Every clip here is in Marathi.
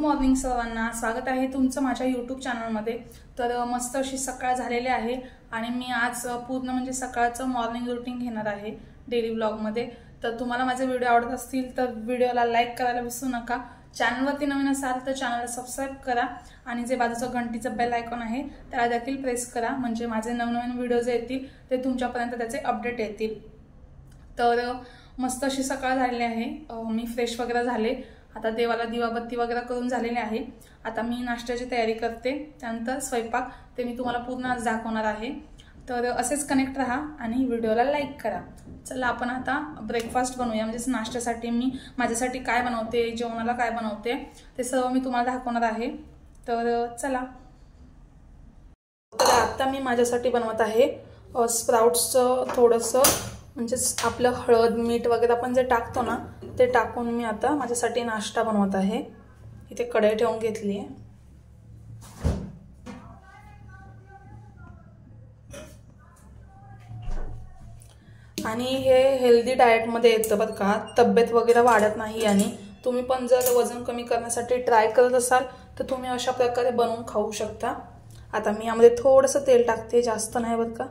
मॉर्निंग सर्वांना, स्वागत आहे तुमचं माझ्या यूट्यूब चॅनलमध्ये। तर मस्त अशी सकाळ झालेली आहे आणि मी आज पूर्ण म्हणजे सकाळचं मॉर्निंग रूटीन घेणार आहे डेली व्लॉगमध्ये। तर तुम्हाला माझे व्हिडिओ आवडत असतील तर व्हिडिओला लाईक करायला विसरू नका। चॅनलवरती नवीन असाल तर चॅनलला सबस्क्राइब करा आणि जे बाजूचं घंटीचं बेल आयकॉन आहे त्याला देखील प्रेस करा, म्हणजे माझे नवनवीन व्हिडिओ जे येतील ते तुमच्यापर्यंत त्याचे अपडेट येतील। तर मस्त अशी सकाळ झालेली आहे, मी फ्रेश वगैरे झाले, आता देवाला दिवाबत्ती वगैरे करून झालेले आहे। आता मी नाश्त्याची तयारी करते, त्यानंतर स्वयंपाक ते मी तुम्हाला पूर्ण आज दाखवणार आहे। तर असेच कनेक्ट राहा आणि व्हिडिओला लाईक करा। चला आपण आता ब्रेकफास्ट बनवूया, म्हणजे नाश्त्यासाठी मी माझ्यासाठी काय बनवते, जेवणाला काय बनवते ते सर्व मी तुम्हाला दाखवणार आहे। तर चला, तर आता मी माझ्यासाठी बनवत आहे स्प्राउट्सचं थोडंसं, म्हणजे आपलं हळद मीठ वगैरे आपण जे टाकतो ना ते टाकून मी आता माझ्यासाठी नाश्ता बनवत आहे। इथे कढई ठेवून घेतली आहे आणि हे हेल्दी डाएट मध्ये येतं बरं का, तब्येत वगैरे वाढत नाही। आणि तुम्ही पण जर वजन कमी करण्यासाठी ट्राय करत असाल तर तुम्ही अशा प्रकारे बनवून खाऊ शकता। आता मी यामध्ये थोडंसं तेल टाकते, जास्त नाही बरं का,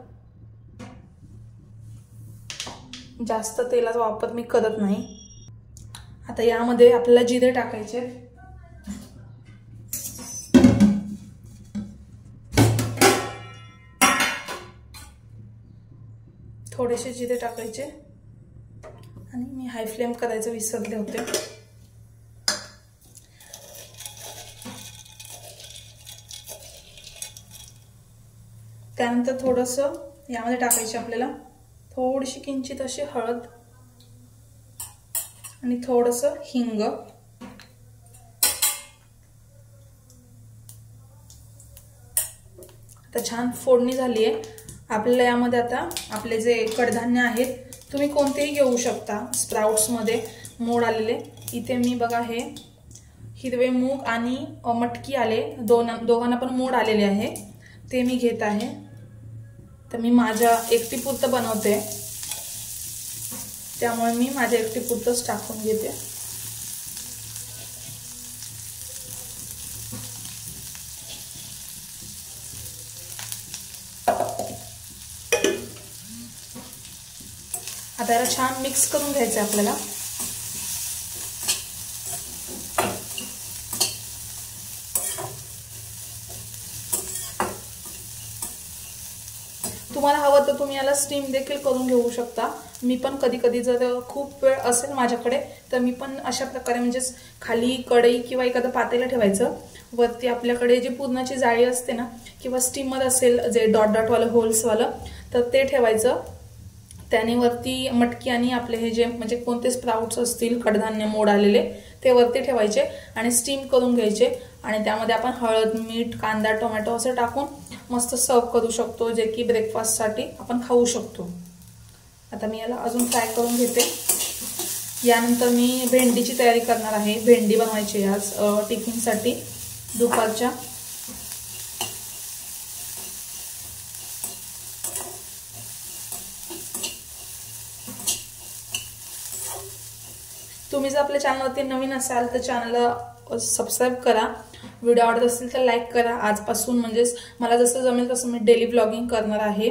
जास्त तेलाचा वापर मी करत नाही। आता यामध्ये आपल्याला जिरे टाकायचे, थोडेसे जिरे टाकायचे आणि मी हाय फ्लेम करायचं विसरले होते। त्यानंतर थोडंसं यामध्ये टाकायचे आपल्याला थोडीशी किंचित अशी हळद आणि थोडंसं हिंग। आता छान फोडणी झाली आहे। आपल्याला यामध्ये आता आपले जे कडधान्य आहेत तुम्ही कोणतेही घेऊ शकता स्प्राउट्स मध्ये मोड आलेले। इथे मी बघा हे हिरवे मूग आणि मटकी आले, दोघांना पण मोड आलेले आहे, ते मी घेत आहे। तर मी माझ्या एकटीपुरतं बनवते त्यामुळे मी माझ्या एकटीपुरतंच टाकून घेते। आता याला छान मिक्स करून घ्यायचं आपल्याला। तुम्हाला हवं तर तुम्ही याला स्टीम देखील करून घेऊ शकता। मी पण कधी कधी जर खूप वेळ असेल माझ्याकडे तर मी पण अशा प्रकारे, म्हणजे खाली कढई किंवा एखादं पातेलं ठेवायचं, वरती आपल्याकडे जी पूर्णाची जाळी असते ना किंवा स्टीमर असेल जे डॉट डॉट वालं होल्स वालं तर ते ठेवायचं। त्याने वरती मटकी आणि आपले हे जे म्हणजे कोणते स्प्राउट्स असतील कडधान्य मोड आलेले ते वरती ठेवायचे आणि स्टीम करून घ्यायचे आणि त्यामध्ये आपण हळद मीठ कांदा टोमॅटो असं टाकून मस्त सर्व करू शकतो, जे की ब्रेकफास्ट साठी आपण खाऊ शकतो। आता मी याला अजून फ्राय करून घेते। यानंतर मी भेंडीची तयारी करणार आहे, भेंडी बनवायची आज टिफिन साठी दुपारच्या। तुम्ही जर आपल्या चॅनलवरती नवीन असाल तर चॅनलला सबस्क्राइब करा, व्हिडिओ आवडत असेल तर लाईक करा। आजपासून म्हणजे मला जसं जमेल तसं मी डेली ब्लॉगिंग करणार आहे,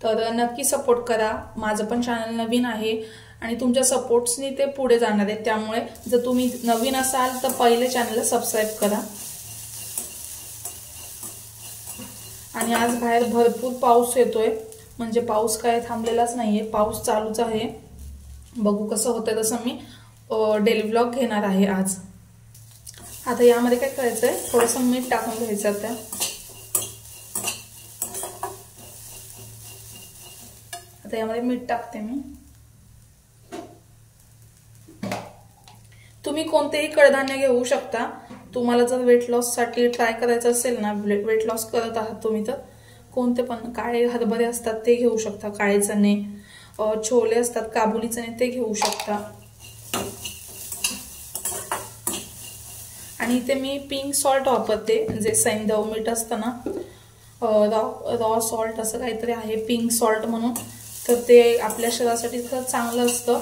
तर नक्की सपोर्ट करा। माझं पण चॅनल नवीन आहे आणि तुमच्या सपोर्ट्सनी ते पुढे जाणार आहे, त्यामुळे जर तुम्ही नवीन असाल तर पहिले चॅनलला सबस्क्राइब करा। आणि आज बाहेर भरपूर पाऊस येतोय, म्हणजे पाऊस काय थांबलेलाच नाहीये, पाऊस चालूच आहे। बघू कसं होतंय तसं मी डेली ब्लॉग घेणार आहे आज। आता यामध्ये काय करायचंय, थोडंसं मीठ टाकून घ्यायचं। आता यामध्ये मीठ टाकते मी। तुम्ही कोणतेही कडधान्य घेऊ शकता। तुम्हाला जर वेट लॉस साठी ट्राय करायचं असेल ना, वेट लॉस करत आहात तुम्ही, तर कोणते पण काळे हरभरे असतात ते घेऊ शकता, काळे चणे, छोले असतात काबुली चणे ते घेऊ शकता। आणि इथे मी पिंक सॉल्ट वापरते, जे सैंधव मीठ असतं ना, रॉ सॉल्ट असं काहीतरी आहे पिंक सॉल्ट म्हणून, तर ते आपल्या शरीरासाठी खरंच चांगलं असतं।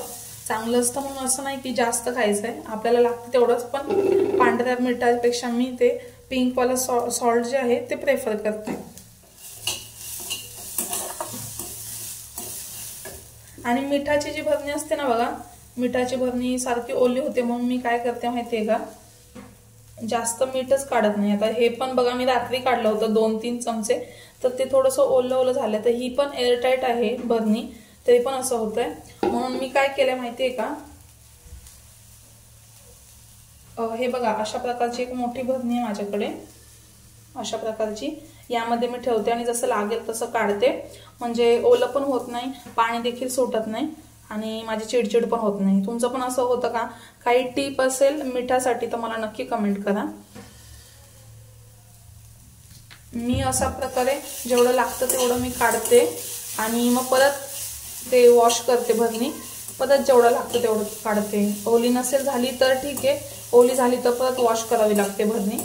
चांगलं असतं म्हणून असं नाही की जास्त खायचं आहे, आपल्याला लागतं तेवढंच, पण पांढऱ्या मिठापेक्षा मी ते पिंकवाला सॉल्ट जे आहे ते प्रेफर करते. आणि मिठाची जी भरणी असते ना बघा, मिठाची भरणी सारखी ओली होते म्हणून मी काय करते माहितीये का, जास्त मीठच काढत नाही. आता हे पण बघा मी रात्री काढलं होतं 2-3 चमचे, तर ते थोडंसं ओलं ओलं झालं. तर ही पण एअरटाईट आहे भरणी, तरी पण असं होतंय. म्हणून मी काय केलंय माहितीये का, हे बघा अशा प्रकारची एक मोठी भरणी आहे माझ्याकडे, अशा प्रकारची. यामध्ये मी ठेवते आणि जसं लागेल तसं काढते, म्हणजे ओलं पण होत नाही, पाणी देखील सुटत नाही आणि माझी चिडचिड पण होत नाही. तुमचं पण असं होतं का? काही टिप असेल मिठासाठी तर मला नक्की कमेंट करा. मी अशा प्रकारे जेवढं लागतं तेवढं मी काढते आणि मग परत ते वॉश करते भरणी, परत जेवढं लागतं तेवढं काढते. ओली नसेल झाली तर ठीक आहे, ओली झाली तर परत वॉश करावी लागते भरणी.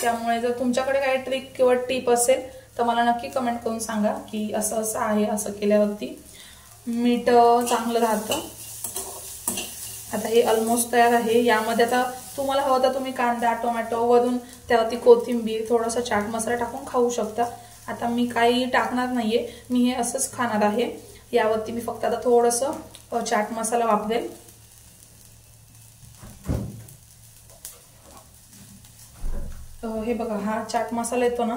त्यामुळे जर तुमच्याकडे काही ट्रिक किंवा टिप असेल तर मला नक्की कमेंट करून सांगा की असं असं आहे, असं केल्यावरती मीठ चांगलं राहतं. आता हे ऑलमोस्ट तयार आहे. यामध्ये आता तुम्हाला हवं तर तुम्ही कांदा, टोमॅटो, वरून त्यावरती कोथिंबीर, थोडासा चाट मसाला टाकून खाऊ शकता. आता मी काही टाकणार नाहीये, मी हे असंच खाणार आहे. यावरती मी फक्त आता थोडंसं चाट मसाला वापरेल. हे बघा, हा चाट मसाला येतो ना,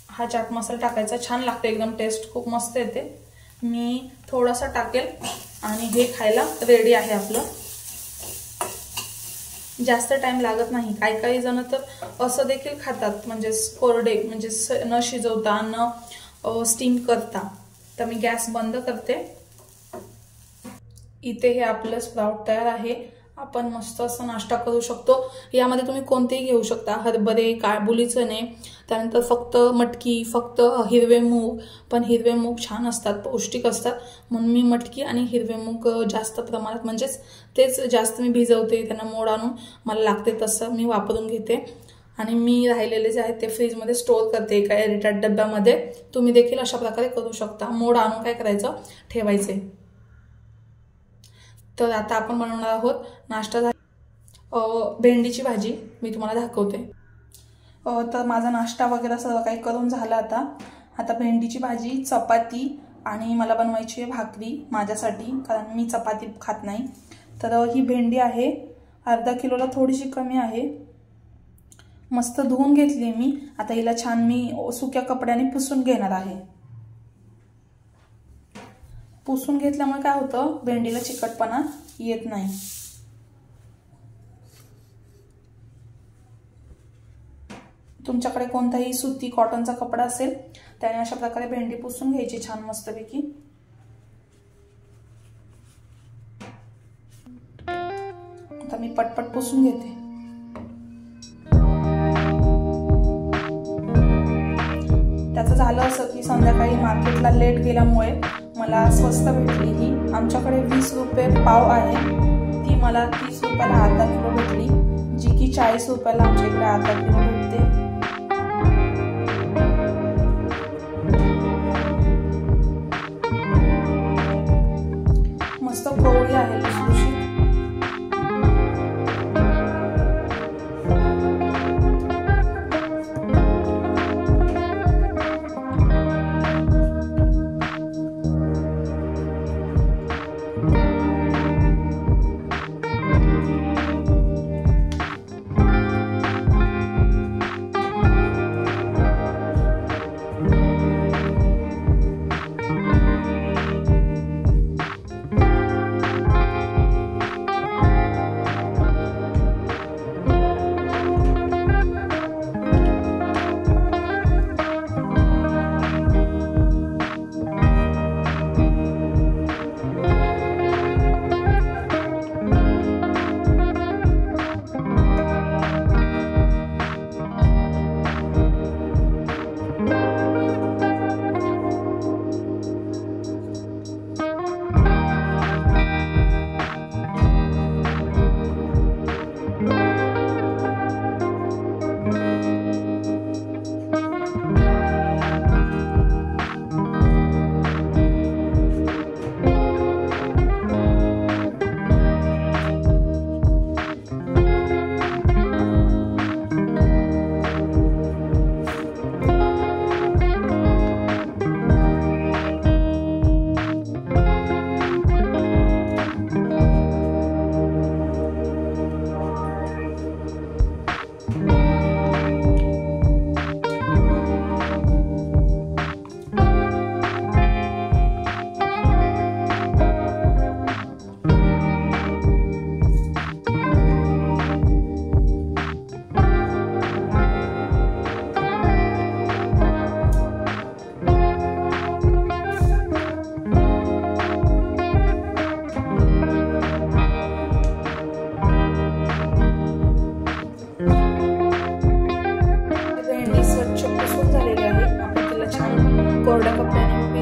हा चाट मसाला टाकायचा, छान लागते एकदम, टेस्ट खूप मस्त येते. मी थोडासा टाकेल आणि हे खायला रेडी आहे आपलं. जास्त टाइम लागत नाही. काही जण तर असं देखील खातात, म्हणजे कोरडे, म्हणजे न शिजवता न स्टीम करता. तर मी गॅस बंद करते. इथे हे आपलं स्प्राउट तयार आहे. आपण मस्त असं नाश्ता करू शकतो. यामध्ये तुम्ही कोणतेही घेऊ शकता, हरभरे, काळबुली चणे, त्यानंतर फक्त मटकी, फक्त हिरवे मूग. पण हिरवे मूग छान असतात, पौष्टिक असतात, म्हणून मी मटकी आणि हिरवे मूग जास्त प्रमाणात, म्हणजेच तेच जास्त मी भिजवते, त्यांना मोड आणून मला लागते तसं मी वापरून घेते. आणि मी राहिलेले जे आहेत ते फ्रीजमध्ये स्टोअर करते एका एअरटाईट डब्यामध्ये. तुम्ही देखील अशा प्रकारे करू शकता. मोड आणून काय करायचं, ठेवायचे. तर आता आपण बनवणार आहोत नाश्ता. भेंडीची भाजी मी तुम्हाला दाखवते. तर माझा नाश्ता वगैरे सर्व काही करून झाला. आता भेंडीची भाजी, चपाती आणि मला बनवायची आहे भाकरी माझ्यासाठी, कारण मी चपाती खात नाही. तर ही भेंडी आहे, अर्धा किलोला थोडीशी कमी आहे. मस्त धुवून घेतली मी. आता हिला छान मी सुक्या कपड्याने पुसून घेणार आहे. पुसून घेतल्यामुळे काय होतं, भेंडीला चिकटपणा येत नाही. तुमच्याकडे कोणताही सुती कॉटनचा कपडा असेल त्याने अशा प्रकारे भेंडी पुसून घ्यायची छान मस्तपैकी. आता मी पटपट पुसून घेते. त्याचं झालं असं की संध्याकाळी मार्केटला लेट गेल्यामुळे मला स्वस्त भेटली ही. आमच्याकडे 20 रुपये पाव आहे, ती मला 30 रुपयाला अर्धा किलो भेटली, जी की 40 रुपयाला आमच्या इकडे अर्धा किलो भेटते. मस्त कोवळी आहे, लुसलुशीत.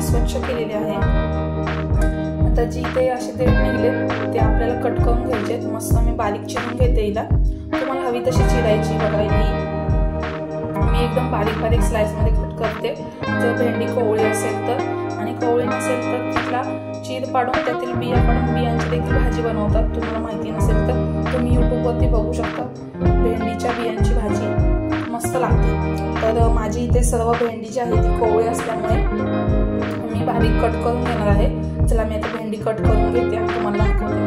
स्वच्छ केलेले आहे। आता जी ते असे देठ निघले ते आपल्याला कट करून घ्यायचे। मस्त मी बारीक चिरून घेते हिला, तुम्हाला हवी तशी चिरायची। बघा ही मी एकदम बारीक बारीक स्लाइस मध्ये कट करते। जर भेंडी कोवळी असेल तर आणि कोवळी नसेल तर तिला चीर पाडून त्यातील बिया काढून बियांची देखील भाजी बनवतात। तुम्हाला माहिती नसेल तर तुम्ही यूट्यूबवरती बघू शकता, भेंडीच्या बियांची भाजी मस्त लागते। तर माझी इथे सर्व भेंडी जी आहे ती कोवळी असल्यामुळे मी बारीक कट करून घेणार आहे। चला मी आता भेंडी कट करून घेते आणि तुम्हाला दाखवते।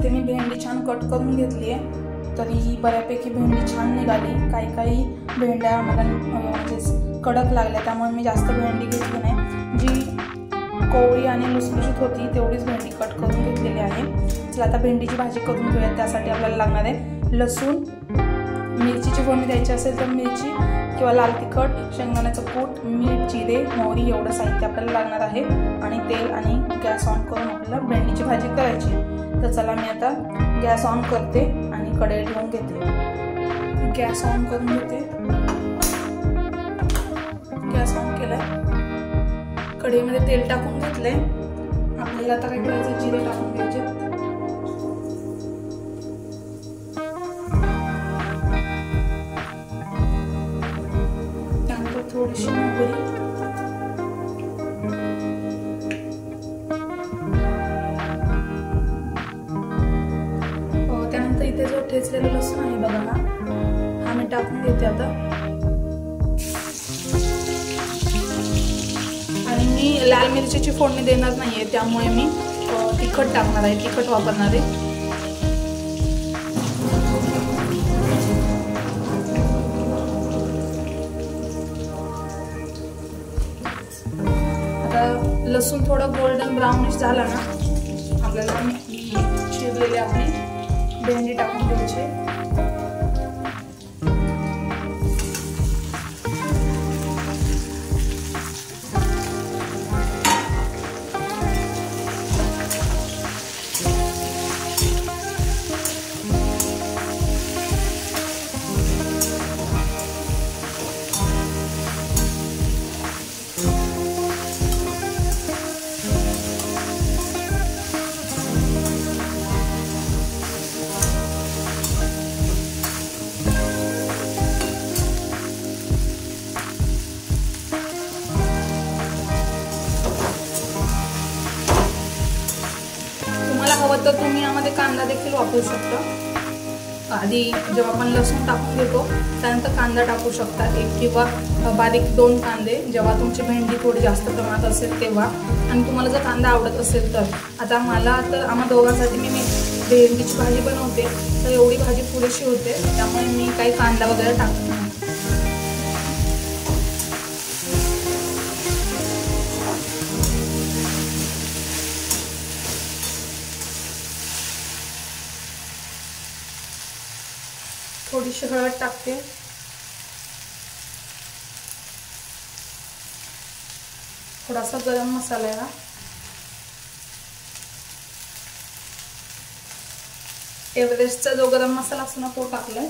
मी भेंडी छान कट करून घेतली आहे, तरी ही बऱ्यापैकी भेंडी छान निघाली। काही भेंड्या मला म्हणजे कडक लागल्या, त्यामुळे मी जास्त भेंडी घेतली नाही। जी कोवळी आणि लुसलुशीत होती तेवढीच भेंडी कट करून घेतलेली आहे। चला आता भेंडीची भाजी करून घेऊया। त्यासाठी आपल्याला लागणार आहे लसूण, मिरचीची फोडणी द्यायची असेल तर मिरची किंवा लाल तिखट, शेंगदाण्याचं कूट, मीठ, जिरे, मोहरी एवढं साहित्य आपल्याला लागणार आहे आणि तेल आणि गॅस ऑन करून आपल्याला भेंडीची भाजी करायची। तर चला मी आता गॅस ऑन करते आणि कढई ठेवून घेते। गॅस ऑन करून घेते। गॅस ऑन केलाय, कढईमध्ये तेल टाकून घेतलंय। आपल्याला आता काय करायचं, जिरे टाकून घ्यायचे। त्यानंतर थोडीशी मोहरी, इथे जो ठेचलेला लसूण आहे बघा हा मी टाकून घेते आता। आणि मी लाल मिरचीची फोडणी देणार नाहीये, त्यामुळे मी तिखट टाकणार आहे, तिखट वापरणार आहे। आता लसूण थोडं गोल्डन ब्राउनिश झाला ना, आपल्याला चिरलेली आपली भेंडी टाकून घ्यायची। हवं तर तुम्ही यामध्ये कांदा देखील वापरू शकता। आधी जेव्हा आपण लसूण टाकून घेतो त्यानंतर कांदा टाकू शकता, एक किंवा बारीक 2 कांदे, जेव्हा तुमची भेंडी थोडी जास्त प्रमाणात असेल तेव्हा। आणि तुम्हाला जर कांदा आवडत असेल तर, आता मला तर आम्हा दोघांसाठी मी भेंडीची भाजी बनवते तर एवढी भाजी पुरेशी होते, त्यामुळे मी काही कांदा वगैरे टाकत नाही। थोडीशी हळद टाकते, थोडासा गरम मसाला आहे, एव्हरेस्टचा जो गरम मसाला असतो ना तो टाकलाय।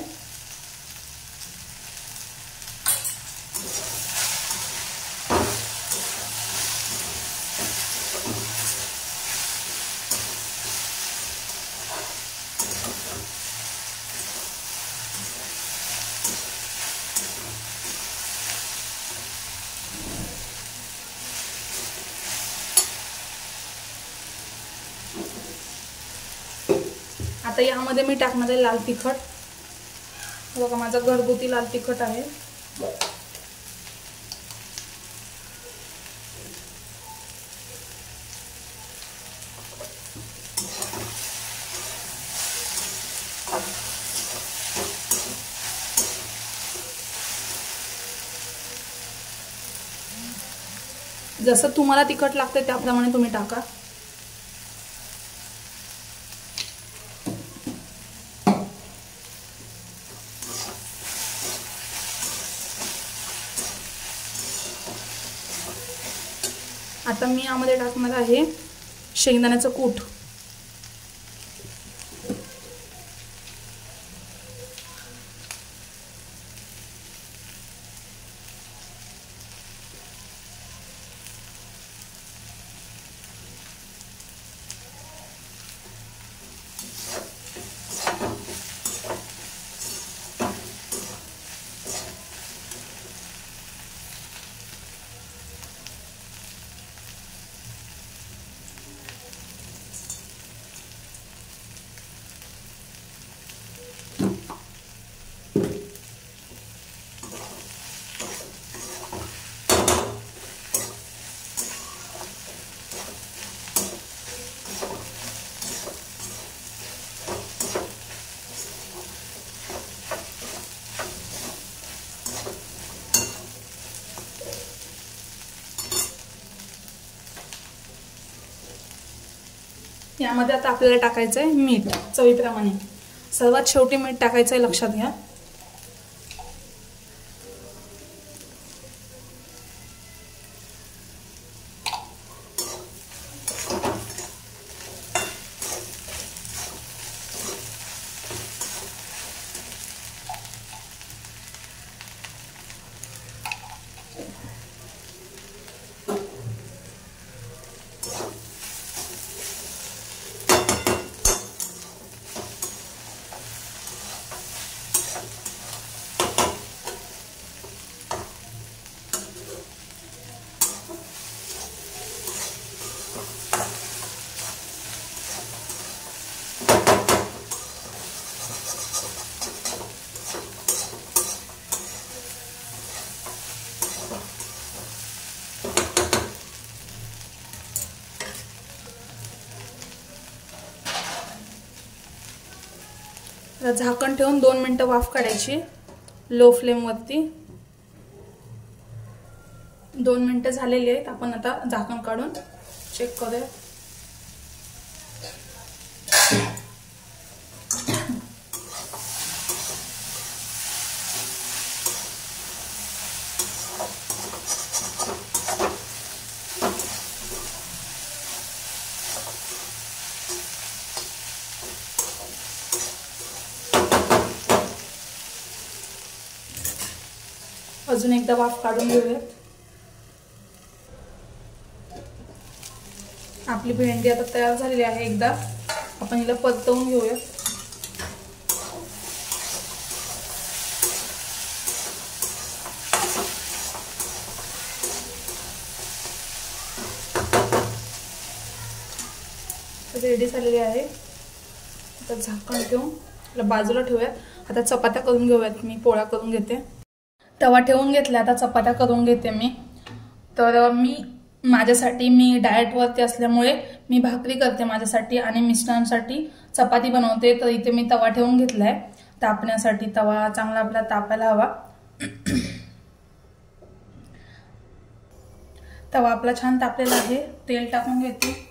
आता यामध्ये मी टाकणार आहे लाल तिखट. बघा माझा घरगुती लाल तिखट आहे. जसं तुम्हाला तिखट लागते त्याप्रमाणे तुम्ही टाका. आता मी यामध्ये टाकणार आहे शेंगदाण्याचं कूट. यामध्ये आता आपल्याला टाकायचं आहे मीठ चवीप्रमाणे. सर्वात शेवटी मीठ टाकायचं आहे, लक्षात घ्या. झाकण ठेवून 2 मिनिटं वाफ काढायची लो फ्लेम वरती. 2 मिनिटं झालेली आहेत. आपण आता झाकण काढून चेक करूया. अजून एकदा वाफ काढून घेऊयात. आपली भेंडी आता तयार झालेली आहे. एकदा आपण हिला परतवून घेऊयात. रेडी झालेली आहे. आता झाकण ठेवून हिला बाजूला ठेवूयात. आता चपात्या करून घेऊयात. मी पोळ्या करून घेते. तवा ठेवून घेतला. आता चपात्या करून घेते मी. तर माझ्यासाठी मी डाएटवरती असल्यामुळे मी भाकरी करते माझ्यासाठी आणि मिस्टरांसाठी चपाती बनवते. तर इथे मी तवा ठेवून घेतलाय तापण्यासाठी. तवा चांगला आपला तापायला हवा. तवा आपला छान तापलेला आहे. तेल टाकून घेते.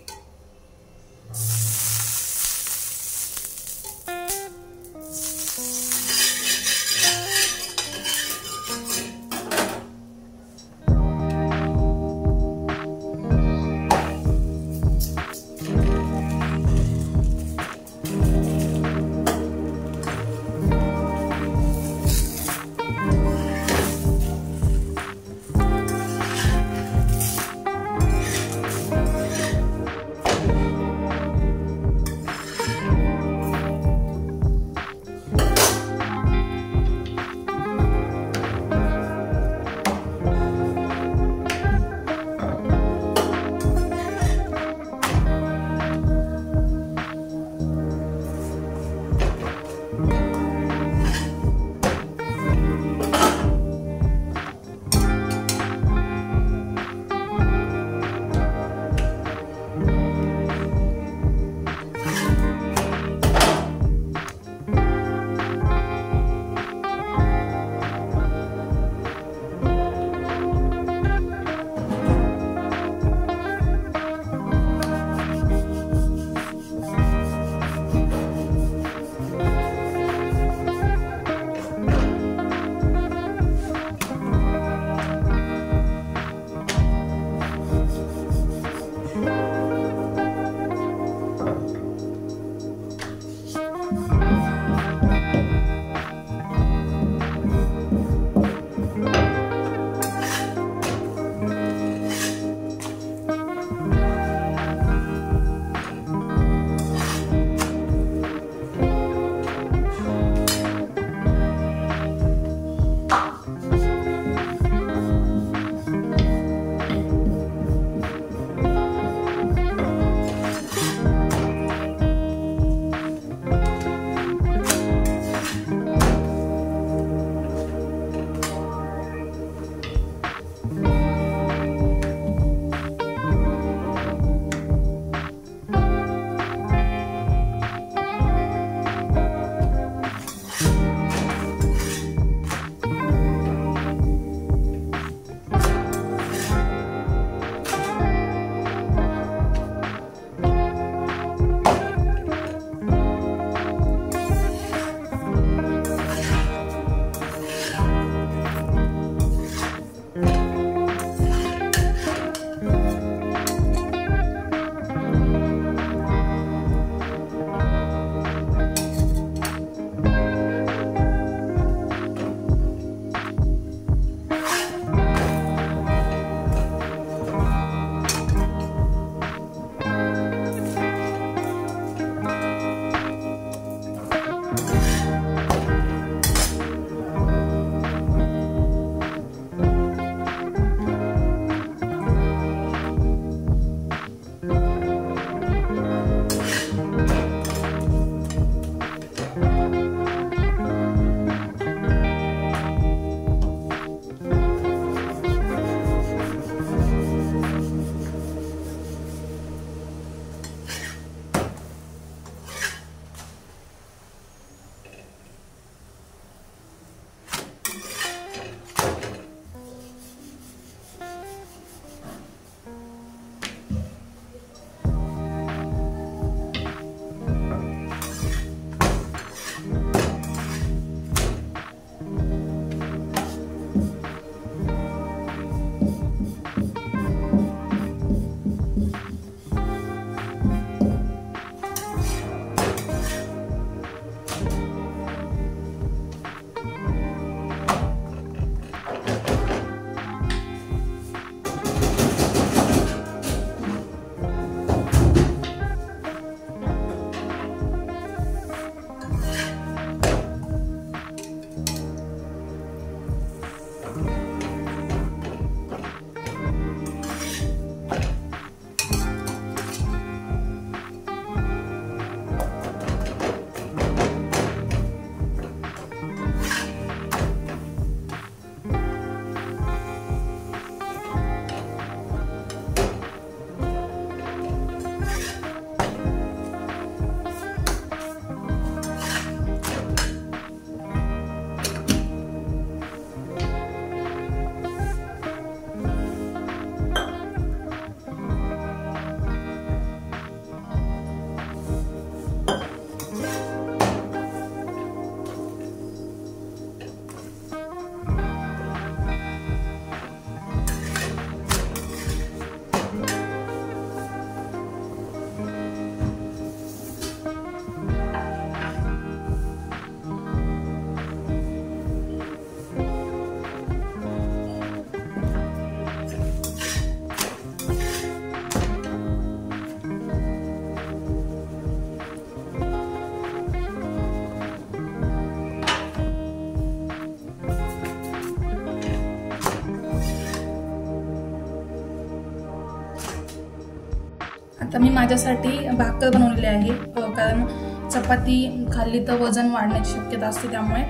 तर मी माझ्यासाठी भाकर बनवलेली आहे, कारण चपाती खाल्ली तर वजन वाढण्याची शक्यता असते त्यामुळे.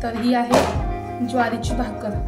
तर ही आहे ज्वारीची भाकर.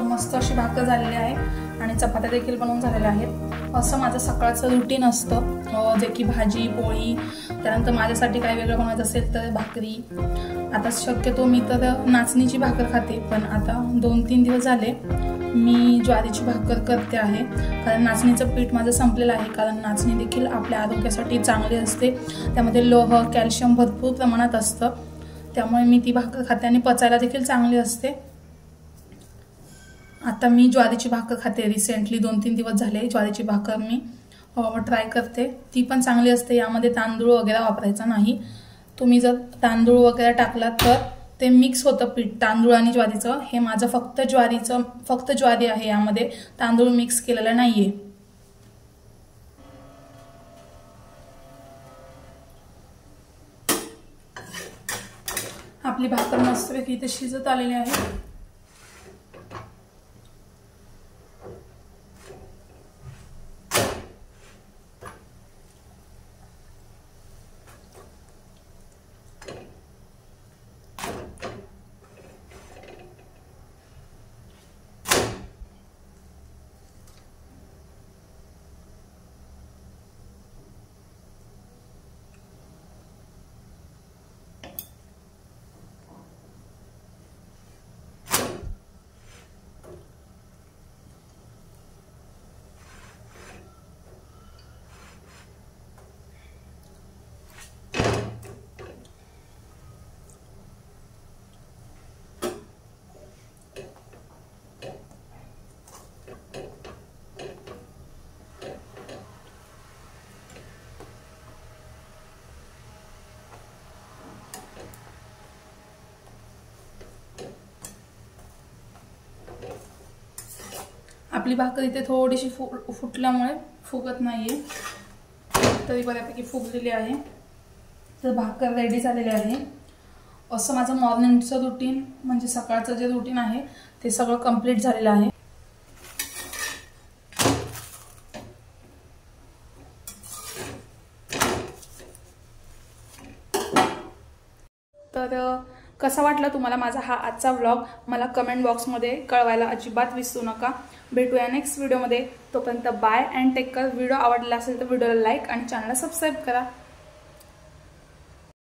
मस्त अशी भाकर झालेली आहे आणि चपात्या देखील बनवून झालेल्या आहेत. असं माझं सकाळचं रुटीन असतं, जे की भाजी पोळी, त्यानंतर माझ्यासाठी काय वेगळं बनवायचं असेल तर भाकरी. आता शक्यतो मी तर नाचणीची भाकर खाते, पण आता 2-3 दिवस झाले मी ज्वारीची भाकर करते आहे, कारण नाचणीचं पीठ माझं संपलेलं आहे. कारण नाचणी देखील आपल्या आरोग्यासाठी चांगली असते, त्यामध्ये लोह कॅल्शियम भरपूर प्रमाणात असतं, त्यामुळे मी ती भाकर खाते आणि पचायला देखील चांगली असते. आता मी ज्वारीची भाकर खाते. रिसेंटली 2-3 दिवस झाले ज्वारीची भाकर मी ट्राय करते, ती पण चांगली असते. यामध्ये तांदूळ वगैरे वापरायचा नाही. तुम्ही जर तांदूळ वगैरे टाकला तर ते मिक्स होतं पीठ, तांदूळ आणि ज्वारीचं. हे माझं फक्त ज्वारी आहे, यामध्ये तांदूळ मिक्स केलेला नाहीये. आपली भाकर मस्तपैकी इथे शिजत आलेली आहे. आपली भाकर इथे थोडीशी फुटल्यामुळे फुगत नाहीये, तरी बऱ्यापैकी फुगलेली आहे. तर भाकर रेडी झालेली आहे. असं माझं मॉर्निंगचं रुटीन म्हणजे सकाळचं जे रुटीन आहे ते सगळं कंप्लीट झालेलं आहे. तर कसा वाटला तुम्हाला माझा हा आजचा व्लॉग, मला कमेंट बॉक्समध्ये कळवायला अजिबात विसरू नका. भेटूया नेक्स्ट व्हिडिओमध्ये. तोपर्यंत bye and take care. Video आवडला असेल तर व्हिडिओला लाईक आणि चॅनलला सबस्क्राईब करा.